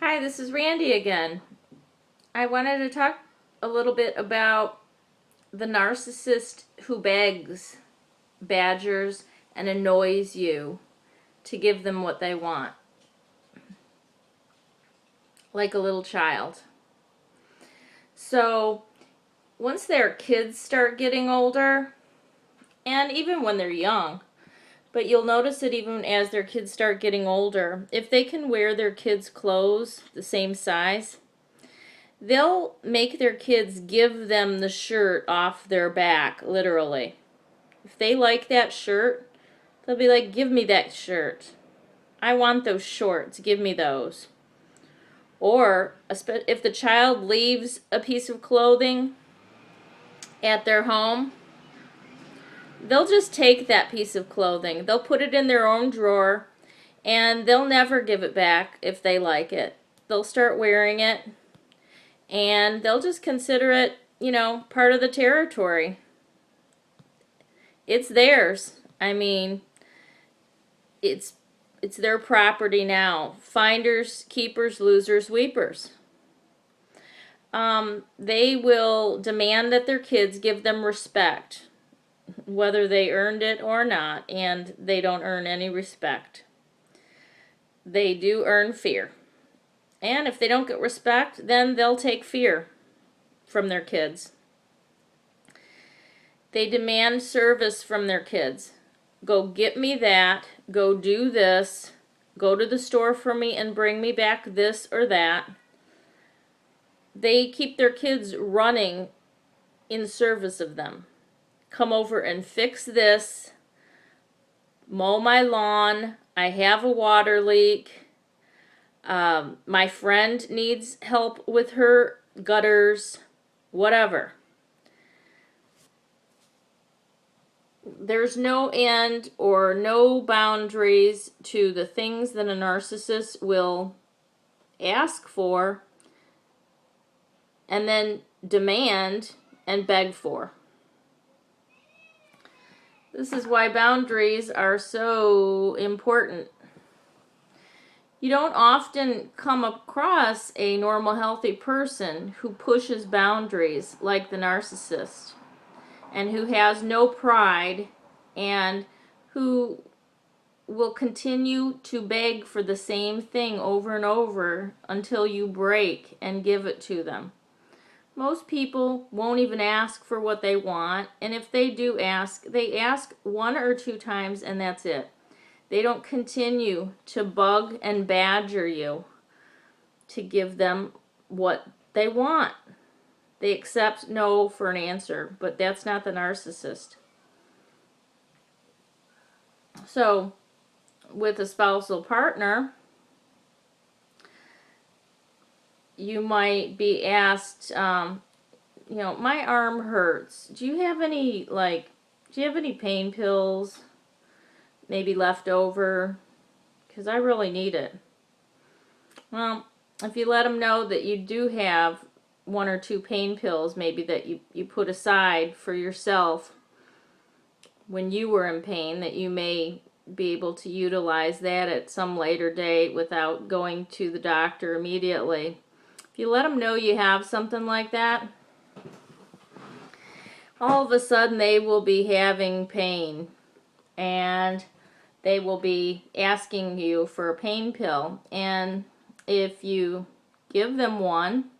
Hi, this is Randy again. I wanted to talk a little bit about the narcissist who begs, badgers, and annoys you to give them what they want, like a little child. So, once their kids start getting older, and even when they're young, but you'll notice it even as their kids start getting older, if they can wear their kids' clothes the same size, they'll make their kids give them the shirt off their back, literally. If they like that shirt, they'll be like, give me that shirt. I want those shorts. Give me those. Or if the child leaves a piece of clothing at their home, they'll just take that piece of clothing. They'll put it in their own drawer, and they'll never give it back if they like it. They'll start wearing it, and they'll just consider it, part of the territory. It's theirs. I mean, it's their property now. Finders, keepers, losers, weepers. They will demand that their kids give them respect, whether they earned it or not, and they don't earn any respect. They do earn fear. And if they don't get respect, then they'll take fear from their kids. They demand service from their kids. Go get me that. Go do this. Go to the store for me and bring me back this or that. They keep their kids running in service of them. Come over and fix this. Mow my lawn. I have a water leak. My friend needs help with her gutters, whatever. There's no end or no boundaries to the things that a narcissist will ask for and then demand and beg for. This is why boundaries are so important. You don't often come across a normal, healthy person who pushes boundaries like the narcissist and who has no pride and who will continue to beg for the same thing over and over until you break and give it to them. Most people won't even ask for what they want, and if they do ask, they ask 1 or 2 times and that's it. They don't continue to bug and badger you to give them what they want. They accept no for an answer, but that's not the narcissist. So, with a spousal partner, you might be asked, my arm hurts. Do you have any pain pills? Maybe left over, because I really need it. Well, if you let them know that you do have 1 or 2 pain pills, maybe that you put aside for yourself when you were in pain, that you may be able to utilize that at some later date without going to the doctor immediately. If you let them know you have something like that, all of a sudden they will be having pain, and they will be asking you for a pain pill. And if you give them one,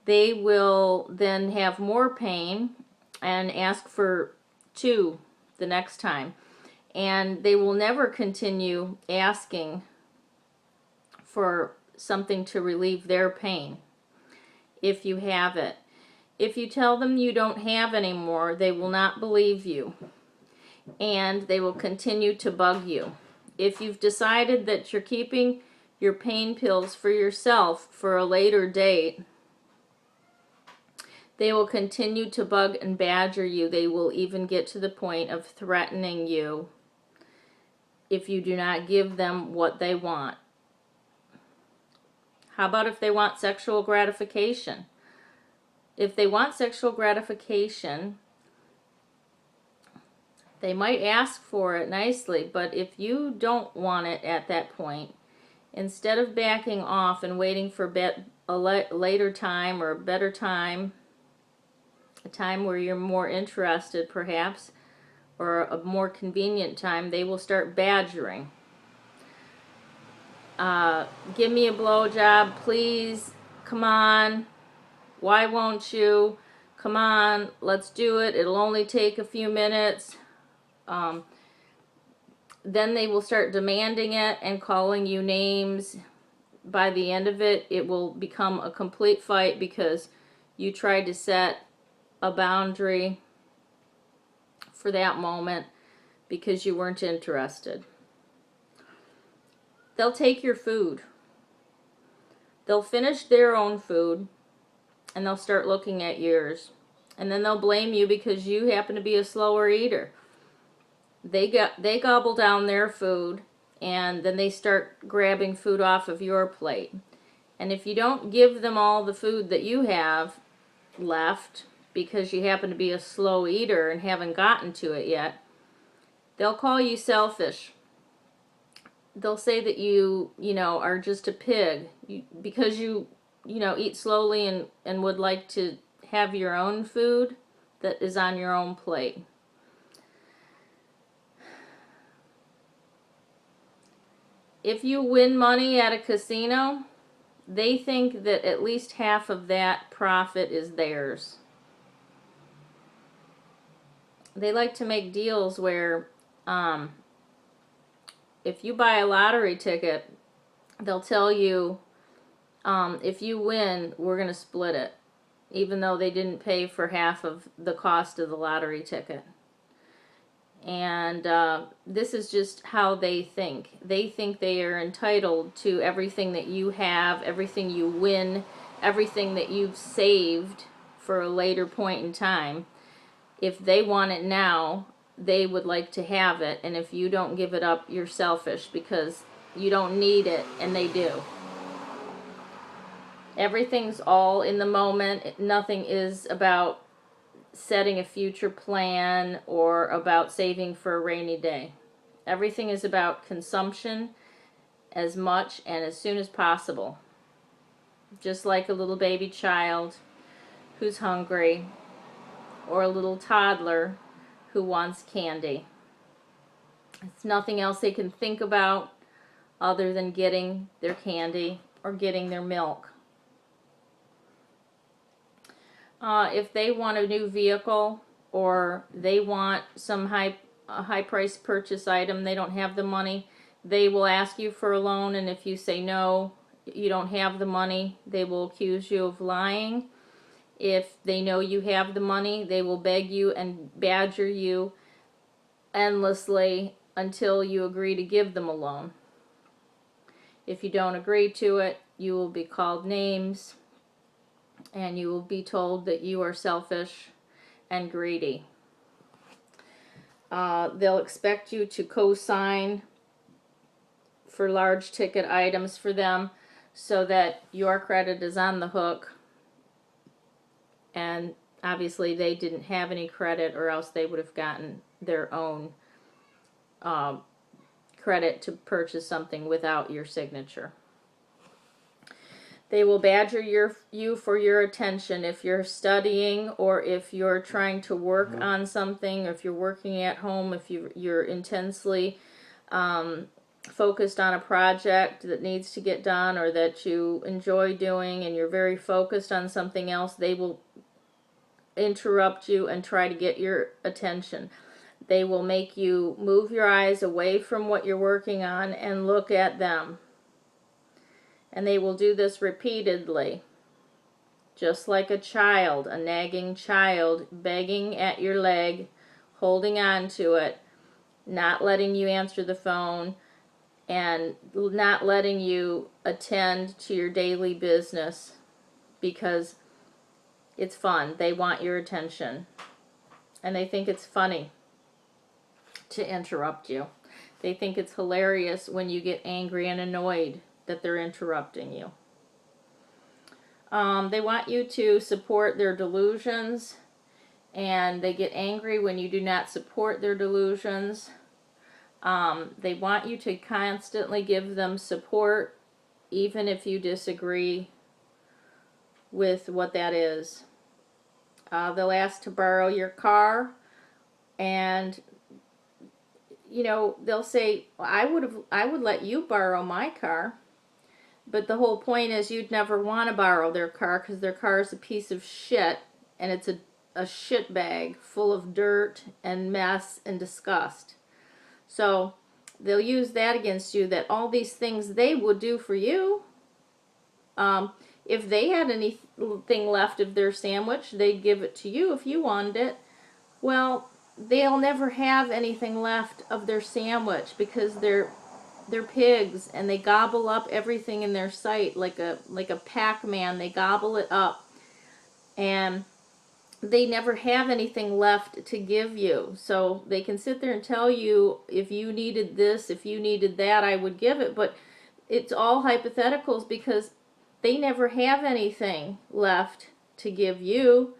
they will then have more pain and ask for 2 the next time. And they will never continue asking for something to relieve their pain if you have it. If you tell them you don't have any more, they will not believe you, and they will continue to bug you. If you've decided that you're keeping your pain pills for yourself for a later date, they will continue to bug and badger you. They will even get to the point of threatening you if you do not give them what they want. How about if they want sexual gratification? If they want sexual gratification, they might ask for it nicely, but if you don't want it at that point, instead of backing off and waiting for a later time or a better time, a time where you're more interested perhaps, or a more convenient time, they will start badgering. Give me a blowjob, please. Come on. Why won't you? Come on, let's do it. It'll only take a few minutes. Then they will start demanding it and calling you names. By the end of it, it will become a complete fight because you tried to set a boundary for that moment because you weren't interested. They'll take your food. They'll finish their own food and they'll start looking at yours. And then they'll blame you because you happen to be a slower eater. They gobble down their food and then they start grabbing food off of your plate. And if you don't give them all the food that you have left because you happen to be a slow eater and haven't gotten to it yet, they'll call you selfish. They'll say that you are just a pig because you eat slowly and would like to have your own food that is on your own plate. If you win money at a casino, they think that at least half of that profit is theirs. They like to make deals where if you buy a lottery ticket, they'll tell you, if you win, we're going to split it, even though they didn't pay for half of the cost of the lottery ticket. And this is just how they think. They think they are entitled to everything that you have, everything you win, everything that you've saved for a later point in time. If they want it now, they would like to have it. And if you don't give it up, you're selfish because you don't need it, and they do. Everything's all in the moment. Nothing is about setting a future plan or about saving for a rainy day. Everything is about consumption as much and as soon as possible. Just like a little baby child who's hungry or a little toddler who wants candy. It's nothing else they can think about other than getting their candy or getting their milk. If they want a new vehicle or they want some high price purchase item, they don't have the money, they will ask you for a loan, and if you say no, you don't have the money, they will accuse you of lying. If they know you have the money, they will beg you and badger you endlessly until you agree to give them a loan. If you don't agree to it, you will be called names and you will be told that you are selfish and greedy. They'll expect you to co-sign for large ticket items for them so that your credit is on the hook. And obviously they didn't have any credit, or else they would have gotten their own credit to purchase something without your signature. They will badger you for your attention if you're studying or if you're trying to work on something, or if you're working at home, if you're intensely focused on a project that needs to get done or that you enjoy doing and you're very focused on something else. They will interrupt you and try to get your attention. They will make you move your eyes away from what you're working on and look at them. And they will do this repeatedly, just like a child, a nagging child, begging at your leg, holding on to it, not letting you answer the phone, and not letting you attend to your daily business because it's fun. They want your attention. And they think it's funny to interrupt you. They think it's hilarious when you get angry and annoyed that they're interrupting you. They want you to support their delusions, and they get angry when you do not support their delusions. They want you to constantly give them support even if you disagree with what that is. They'll ask to borrow your car, and they'll say, well, I would let you borrow my car. But the whole point is you'd never want to borrow their car because their car is a piece of shit, and it's a shit bag full of dirt and mess and disgust. So they'll use that against you, that all these things they would do for you. If they had anything left of their sandwich, they'd give it to you if you wanted it. Well, they'll never have anything left of their sandwich because they're pigs, and they gobble up everything in their sight like a Pac-Man. They gobble it up, and they never have anything left to give you. So they can sit there and tell you, if you needed this, if you needed that, I would give it. But it's all hypotheticals because they never have anything left to give you,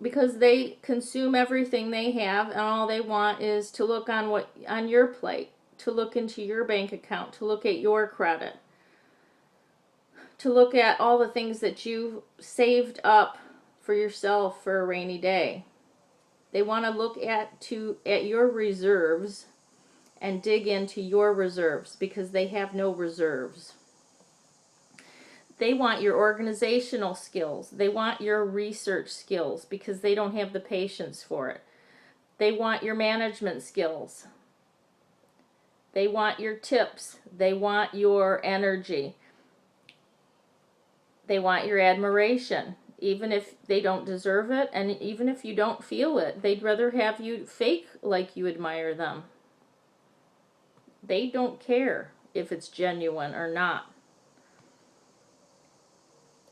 because they consume everything they have, and all they want is to look on your plate, to look into your bank account, to look at your credit, to look at all the things that you saved up for yourself for a rainy day. They want to look at your reserves and dig into your reserves because they have no reserves. They want your organizational skills. They want your research skills because they don't have the patience for it. They want your management skills. They want your tips. They want your energy. They want your admiration, even if they don't deserve it, and even if you don't feel it. They'd rather have you fake like you admire them. They don't care if it's genuine or not.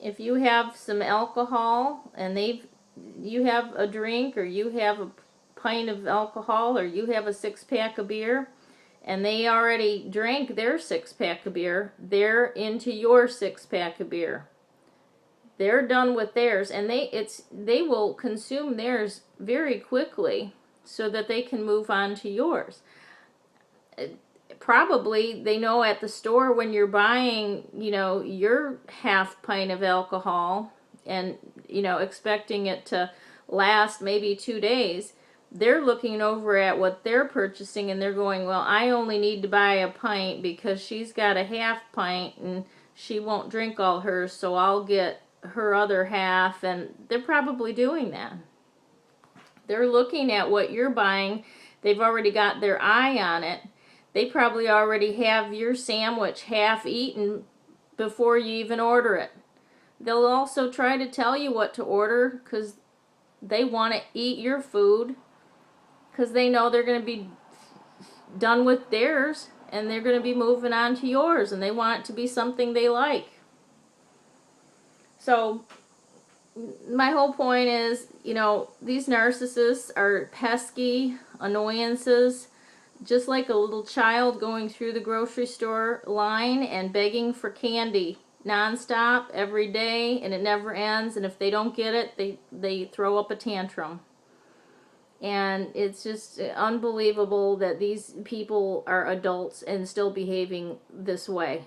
If you have some alcohol and you have a drink, or you have a pint of alcohol, or you have a 6-pack of beer, and they already drank their 6-pack of beer, they're into your 6-pack of beer. They're done with theirs, and they will consume theirs very quickly so that they can move on to yours. Probably they know at the store when you're buying, your half pint of alcohol, and, expecting it to last maybe 2 days, they're looking over at what they're purchasing, and they're going, well, I only need to buy a pint because she's got a half pint and she won't drink all hers, so I'll get her other half. And they're probably doing that. They're looking at what you're buying. They've already got their eye on it. They probably already have your sandwich half eaten before you even order it. They'll also try to tell you what to order because they want to eat your food, because they know they're going to be done with theirs and they're going to be moving on to yours, and they want it to be something they like. So my whole point is, these narcissists are pesky annoyances, just like a little child going through the grocery store line and begging for candy nonstop every day, and it never ends, and if they don't get it, they throw up a tantrum. And it's just unbelievable that these people are adults and still behaving this way.